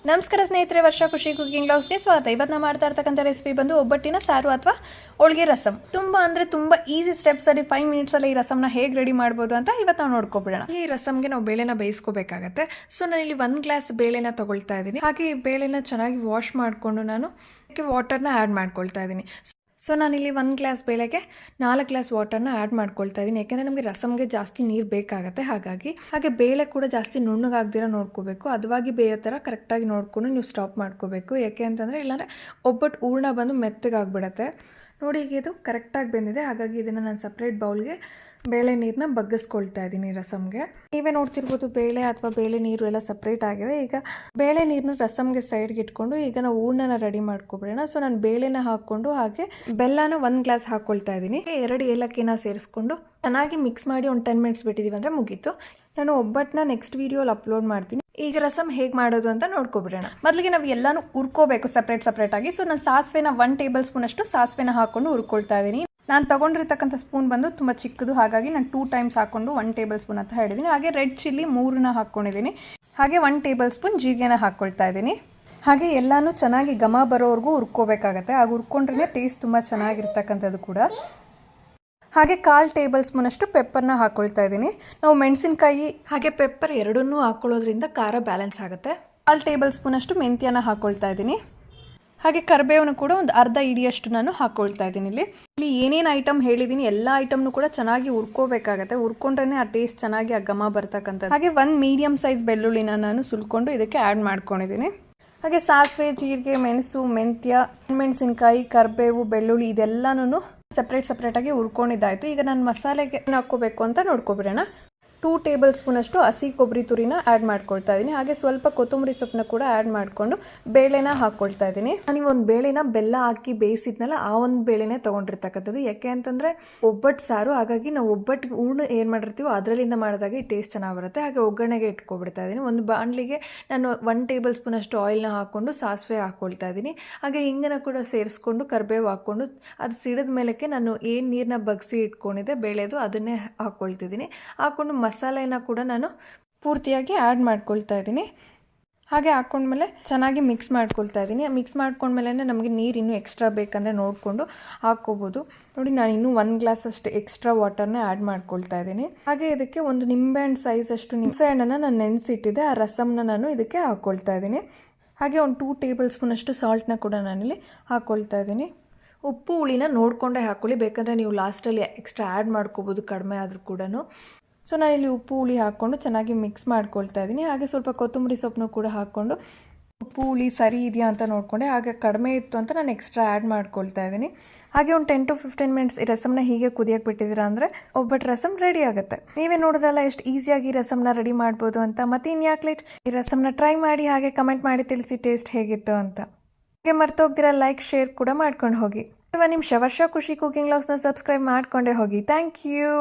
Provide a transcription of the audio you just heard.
ನಮಸ್ಕಾರ ಸ್ನೇಹಿತರೆ, ವರ್ಷ ಖುಷಿ ಕುಕಿಂಗ್ ಬ್ಲಾಗ್ಸ್ಗೆ ಸ್ವಾಗತ. ಇವತ್ತು ನಾವು ಮಾಡ್ತಾ ಇರ್ತಕ್ಕಂಥ ರೆಸಿಪಿ ಬಂದು ಒಬ್ಬಟ್ಟಿನ ಸಾರು ಅಥವಾ ಹೋಳಿಗೆ ರಸಮ್. ತುಂಬ ಈಸಿ ಸ್ಟೆಪ್ಸಲ್ಲಿ 5 ಮಿನಿಟ್ಸಲ್ಲಿ ಈ ರಸಮ್ನ ಹೇಗೆ ರೆಡಿ ಮಾಡ್ಬೋದು ಅಂತ ಇವತ್ತು ನಾವು ನೋಡ್ಕೊಬಿಡೋಣ. ಈ ರಸಮ್ಗೆ ನಾವು ಬೇಳೆನ ಬೇಯಿಸ್ಕೋಬೇಕಾಗತ್ತೆ. ಸೊ ನಾನು ಇಲ್ಲಿ 1 ಗ್ಲಾಸ್ ಬೇಳೆನ ತೊಗೊಳ್ತಾ ಇದ್ದೀನಿ. ಹಾಗೆ ಈ ಬೇಳೆನ ಚೆನ್ನಾಗಿ ವಾಶ್ ಮಾಡಿಕೊಂಡು ನಾನು ವಾಟರ್ನ ಆ್ಯಡ್ ಮಾಡ್ಕೊಳ್ತಾ ಇದ್ದೀನಿ. ಸೊ ನಾನಿಲ್ಲಿ 1 ಗ್ಲಾಸ್ ಬೇಳೆಗೆ 4 ಗ್ಲಾಸ್ ವಾಟರ್ನ ಆ್ಯಡ್ ಮಾಡ್ಕೊಳ್ತಾ ಇದ್ದೀನಿ. ಯಾಕೆಂದರೆ ನಮಗೆ ರಸಮ್ಗೆ ಜಾಸ್ತಿ ನೀರು ಬೇಕಾಗುತ್ತೆ. ಹಾಗೆ ಬೇಳೆ ಕೂಡ ಜಾಸ್ತಿ ನುಣ್ಣಗಾಗ್ದಿರ ನೋಡ್ಕೋಬೇಕು. ಅದವಾಗಿ ಬೇಯೋ ಥರ ಕರೆಕ್ಟಾಗಿ ನೋಡಿಕೊಂಡು ನೀವು ಸ್ಟಾಪ್ ಮಾಡ್ಕೋಬೇಕು. ಯಾಕೆ ಅಂತಂದರೆ ಇಲ್ಲಾಂದರೆ ಒಬ್ಬಟ್ಟು ಹೂರ್ಣ ಬಂದು ಮೆತ್ತಗಾಗ್ಬಿಡತ್ತೆ. ನೋಡಿ, ಈಗ ಇದು ಕರೆಕ್ಟಾಗಿ ಬೆಂದಿದೆ. ಹಾಗಾಗಿ ಇದನ್ನು ನಾನು ಸಪ್ರೇಟ್ ಬೌಲ್ಗೆ ಬೇಳೆ ನೀರನ್ನ ಬಗ್ಗಿಸ್ಕೊಳ್ತಾ ಇದ್ದೀನಿ ರಸಮ್ಗೆ. ನೀವೇ ನೋಡ್ತಿರ್ಬೋದು, ಬೇಳೆ ಅಥವಾ ಬೇಳೆ ನೀರು ಎಲ್ಲ ಸಪ್ರೇಟ್ ಆಗಿದೆ. ಈಗ ಬೇಳೆ ನೀರನ್ನ ರಸಮ್ಗೆ ಸೈಡ್ಗೆ ಇಟ್ಕೊಂಡು ಈಗ ನಾವು ಹೂರ್ಣನ ರೆಡಿ ಮಾಡ್ಕೊಬಿಡೋಣ. ಸೊ ನಾನು ಬೇಳೆನ ಹಾಕ್ಕೊಂಡು ಹಾಗೆ ಬೆಲ್ಲನ 1 ಗ್ಲಾಸ್ ಹಾಕ್ಕೊಳ್ತಾ ಇದ್ದೀನಿ. 2 ಏಲಕ್ಕಿನ ಸೇರಿಸ್ಕೊಂಡು ಚೆನ್ನಾಗಿ ಮಿಕ್ಸ್ ಮಾಡಿ ಒಂದು 10 ಮಿನಿಟ್ಸ್ ಬಿಟ್ಟಿದ್ದೀವಿ ಅಂದರೆ ಮುಗೀತು. ನಾನು ಒಬ್ಬಟ್ಟನ್ನ ನೆಕ್ಸ್ಟ್ ವೀಡಿಯೋಲಿ ಅಪ್ಲೋಡ್ ಮಾಡ್ತೀನಿ. ಈಗ ರಸಮ್ ಹೇಗೆ ಮಾಡೋದು ಅಂತ ನೋಡ್ಕೊಬಿಡೋಣ. ಮೊದಲಿಗೆ ನಾವು ಎಲ್ಲಾನು ಹುರ್ಕೋಬೇಕು ಸಪ್ರೇಟ್ ಆಗಿ. ಸೊ ನಾನು ಸಾಸಿವೆನ 1 ಟೇಬಲ್ ಸ್ಪೂನ್ ಅಷ್ಟು ಸಾಸಿವೆನ ಹಾಕೊಂಡು ಹುರ್ಕೊಳ್ತಾ ಇದ್ದೀನಿ. ನಾನು ತೊಗೊಂಡಿರ್ತಕ್ಕಂಥ ಸ್ಪೂನ್ ಬಂದು ತುಂಬ ಚಿಕ್ಕದು, ಹಾಗಾಗಿ ನಾನು 2 ಟೈಮ್ಸ್ ಹಾಕ್ಕೊಂಡು 1 ಟೇಬಲ್ ಸ್ಪೂನ್ ಅಂತ ಹೇಳಿದ್ದೀನಿ. ಹಾಗೆ ರೆಡ್ ಚಿಲ್ಲಿ 3 ಹಾಕ್ಕೊಂಡಿದ್ದೀನಿ. ಹಾಗೆ 1 ಟೇಬಲ್ ಸ್ಪೂನ್ ಜೀರಿಗೆನ ಹಾಕ್ಕೊಳ್ತಾ ಇದ್ದೀನಿ. ಹಾಗೆ ಎಲ್ಲನೂ ಚೆನ್ನಾಗಿ ಘಮ ಬರೋವರೆಗೂ ಹುರ್ಕೋಬೇಕಾಗತ್ತೆ. ಆಗ ಹುರ್ಕೊಂಡ್ರೆ ಟೇಸ್ಟ್ ತುಂಬ ಚೆನ್ನಾಗಿರ್ತಕ್ಕಂಥದ್ದು ಕೂಡ. ಹಾಗೆ 1/4 ಟೇಬಲ್ ಸ್ಪೂನ್ ಅಷ್ಟು ಪೆಪ್ಪರ್ನ ಹಾಕ್ಕೊಳ್ತಾ ಇದ್ದೀನಿ. ನಾವು ಮೆಣಸಿನ್ಕಾಯಿ ಹಾಗೆ ಪೆಪ್ಪರ್ ಎರಡನ್ನೂ ಹಾಕ್ಕೊಳ್ಳೋದ್ರಿಂದ ಖಾರ ಬ್ಯಾಲೆನ್ಸ್ ಆಗುತ್ತೆ. 1/4 ಟೇಬಲ್ ಸ್ಪೂನ್ ಅಷ್ಟು ಮೆಂತ್ಯನ ಹಾಕ್ಕೊಳ್ತಾ ಇದ್ದೀನಿ. ಹಾಗೆ ಕರಿಬೇವನ್ನು ಕೂಡ ಒಂದು ಅರ್ಧ ಹಿಡಿಯಷ್ಟು ನಾನು ಹಾಕ್ಕೊಳ್ತಾ ಇದ್ದೀನಿ. ಇಲ್ಲಿ ಏನೇನು ಐಟಮ್ ಹೇಳಿದ್ದೀನಿ ಎಲ್ಲ ಐಟಮ್ನು ಕೂಡ ಚೆನ್ನಾಗಿ ಹುರ್ಕೋಬೇಕಾಗತ್ತೆ. ಹುರ್ಕೊಂಡ್ರೆ ಆ ಟೇಸ್ಟ್ ಚೆನ್ನಾಗಿ ಆ ಘಮ ಬರ್ತಕ್ಕಂಥದ್ದು. ಹಾಗೆ 1 ಮೀಡಿಯಮ್ ಸೈಜ್ ಬೆಳ್ಳುಳ್ಳಿನ ನಾನು ಸುಲ್ಕೊಂಡು ಇದಕ್ಕೆ ಆ್ಯಡ್ ಮಾಡ್ಕೊಂಡಿದ್ದೀನಿ. ಹಾಗೆ ಸಾಸಿವೆ, ಜೀರಿಗೆ, ಮೆಣಸು, ಮೆಂತ್ಯ, ಮೆಣಸಿನ್ಕಾಯಿ, ಕರಿಬೇವು, ಬೆಳ್ಳುಳ್ಳಿ ಇದೆಲ್ಲನೂ ಸಪ್ರೇಟಾಗಿ ಹುರ್ಕೊಂಡಿದ್ದಾಯಿತು. ಈಗ ನಾನು ಮಸಾಲೆಗೆ ಹಾಕ್ಕೋಬೇಕು ಅಂತ ನೋಡ್ಕೊಬಿಡೋಣ. 2 ಟೇಬಲ್ ಸ್ಪೂನ್ ಅಷ್ಟು ಹಸಿ ಕೊಬ್ಬರಿ ತುರಿನ ಆ್ಯಡ್ ಮಾಡ್ಕೊಳ್ತಾ ಇದ್ದೀನಿ. ಹಾಗೆ ಸ್ವಲ್ಪ ಕೊತ್ತಂಬರಿ ಸೊಪ್ಪನ್ನ ಕೂಡ ಆ್ಯಡ್ ಮಾಡಿಕೊಂಡು ಬೇಳೆನ ಹಾಕ್ಕೊಳ್ತಾ ಇದ್ದೀನಿ. ನಾನು ಒಂದು ಬೇಳೆನ ಬೆಲ್ಲ ಹಾಕಿ ಬೇಯಿಸಿದ್ನಲ್ಲ, ಆ ಒಂದು ಬೇಳೆನೇ ತೊಗೊಂಡಿರ್ತಕ್ಕಂಥದ್ದು. ಯಾಕೆ ಅಂತಂದರೆ ಒಬ್ಬಟ್ಟು ಸಾರು, ಹಾಗಾಗಿ ನಾವು ಒಬ್ಬಟ್ಟಿಗೆ ಹೂರ್ಣ ಏನು ಮಾಡಿರ್ತೀವೋ ಅದರಲ್ಲಿಂದ ಮಾಡಿದಾಗ ಈ ಟೇಸ್ಟ್ ಚೆನ್ನಾಗಿ ಬರುತ್ತೆ. ಹಾಗೆ ಒಗ್ಗರಣೆಗೆ ಇಟ್ಕೊಬಿಡ್ತಾ ಇದ್ದೀನಿ. ಒಂದು ಬಾಣಲಿಗೆ ನಾನು 1 ಟೇಬಲ್ ಸ್ಪೂನ್ ಅಷ್ಟು ಆಯಿಲ್ನ ಹಾಕ್ಕೊಂಡು ಸಾಸಿವೆ ಹಾಕ್ಕೊಳ್ತಾ ಇದ್ದೀನಿ. ಹಾಗೆ ಹಿಂಗನ ಕೂಡ ಸೇರಿಸ್ಕೊಂಡು ಕರಿಬೇವು ಹಾಕ್ಕೊಂಡು ಅದು ಸಿಡಿದ ಮೇಲಕ್ಕೆ ನಾನು ಏನು ನೀರನ್ನ ಬಗ್ಸಿ ಇಟ್ಕೊಂಡಿದ್ದೆ ಬೇಳೆದು ಅದನ್ನೇ ಹಾಕ್ಕೊಳ್ತಿದ್ದೀನಿ. ಹಾಕ್ಕೊಂಡು ಮಸಾಲೆನ ಕೂಡ ನಾನು ಪೂರ್ತಿಯಾಗಿ ಆ್ಯಡ್ ಮಾಡ್ಕೊಳ್ತಾ ಇದ್ದೀನಿ. ಹಾಗೆ ಹಾಕ್ಕೊಂಡ್ಮೇಲೆ ಚೆನ್ನಾಗಿ ಮಿಕ್ಸ್ ಮಾಡ್ಕೊಳ್ತಾ ಇದ್ದೀನಿ. ಮಿಕ್ಸ್ ಮಾಡ್ಕೊಂಡ್ಮೇಲೆ ನಮಗೆ ನೀರು ಇನ್ನೂ ಎಕ್ಸ್ಟ್ರಾ ಬೇಕಂದರೆ ನೋಡಿಕೊಂಡು ಹಾಕ್ಕೋಬೋದು. ನೋಡಿ, ನಾನು ಇನ್ನೂ 1 ಗ್ಲಾಸ್ ಅಷ್ಟು ಎಕ್ಸ್ಟ್ರಾ ವಾಟರ್ನ ಆ್ಯಡ್ ಮಾಡ್ಕೊಳ್ತಾ ಇದ್ದೀನಿ. ಹಾಗೆ ಇದಕ್ಕೆ ಒಂದು ನಿಂಬೆಹಣ್ಣು ಸೈಜ್ ಅಷ್ಟು ನಿಂಬೆಹಣ್ಣನ್ನು ನಾನು ನೆನೆಸಿಟ್ಟಿದ್ದೆ, ಆ ರಸಮ್ನ ನಾನು ಇದಕ್ಕೆ ಹಾಕ್ಕೊಳ್ತಾ ಇದ್ದೀನಿ. ಹಾಗೆ ಒಂದು 2 ಟೇಬಲ್ ಸ್ಪೂನ್ ಅಷ್ಟು ಸಾಲ್ಟ್ನ ಕೂಡ ನಾನಿಲ್ಲಿ ಹಾಕ್ಕೊಳ್ತಾ ಇದ್ದೀನಿ. ಉಪ್ಪು ಹುಳಿನ ನೋಡಿಕೊಂಡೇ ಹಾಕ್ಕೊಳ್ಳಿ, ಬೇಕಂದರೆ ನೀವು ಲಾಸ್ಟಲ್ಲಿ ಎಕ್ಸ್ಟ್ರಾ ಆ್ಯಡ್ ಮಾಡ್ಕೋಬೋದು ಕಡಿಮೆ ಆದರೂ ಕೂಡ. ಸೊ ನಾನಿಲ್ಲಿ ಉಪ್ಪು ಹುಳಿ ಹಾಕ್ಕೊಂಡು ಚೆನ್ನಾಗಿ ಮಿಕ್ಸ್ ಮಾಡ್ಕೊಳ್ತಾ ಇದ್ದೀನಿ. ಹಾಗೆ ಸ್ವಲ್ಪ ಕೊತ್ತಂಬರಿ ಸೊಪ್ಪನ್ನು ಕೂಡ ಹಾಕ್ಕೊಂಡು ಉಪ್ಪು ಹುಳಿ ಸರಿ ಇದೆಯಾ ಅಂತ ನೋಡಿಕೊಂಡೆ. ಹಾಗೆ ಕಡಿಮೆ ಇತ್ತು ಅಂತ ನಾನು ಎಕ್ಸ್ಟ್ರಾ ಆ್ಯಡ್ ಮಾಡ್ಕೊಳ್ತಾ ಇದ್ದೀನಿ. ಹಾಗೆ ಒಂದು 10 to 15 ಮಿನಿಟ್ಸ್ ಈ ರಸಮ್ನ ಹೀಗೆ ಕುದಿಯಕ್ಕೆ ಬಿಟ್ಟಿದ್ದೀರಾ ಅಂದರೆ ಒಬ್ಬಟ್ಟು ರಸಮ್ ರೆಡಿ ಆಗುತ್ತೆ. ನೀವೇ ನೋಡಿದ್ರಲ್ಲ ಎಷ್ಟು ಈಸಿಯಾಗಿ ರಸಮ್ನ ರೆಡಿ ಮಾಡ್ಬೋದು ಅಂತ. ಮತ್ತೆ ಇನ್ಯಾಕೆ ಲೇಟ್, ಈ ರಸಮ್ನ ಟ್ರೈ ಮಾಡಿ ಹಾಗೆ ಕಮೆಂಟ್ ಮಾಡಿ ತಿಳಿಸಿ ಟೇಸ್ಟ್ ಹೇಗಿತ್ತು ಅಂತ. ಹಾಗೆ ಮರ್ತೋಗ್ದಿರ ಲೈಕ್, ಶೇರ್ ಕೂಡ ಮಾಡ್ಕೊಂಡು ಹೋಗಿ. 1 ನಿಮಿಷ ವರ್ಷ ಖುಷಿ ಕುಕಿಂಗ್ ಬ್ಲಾಗ್ಸ್ನ ಸಬ್ಸ್ಕ್ರೈಬ್ ಮಾಡ್ಕೊಂಡೇ ಹೋಗಿ. Thank you.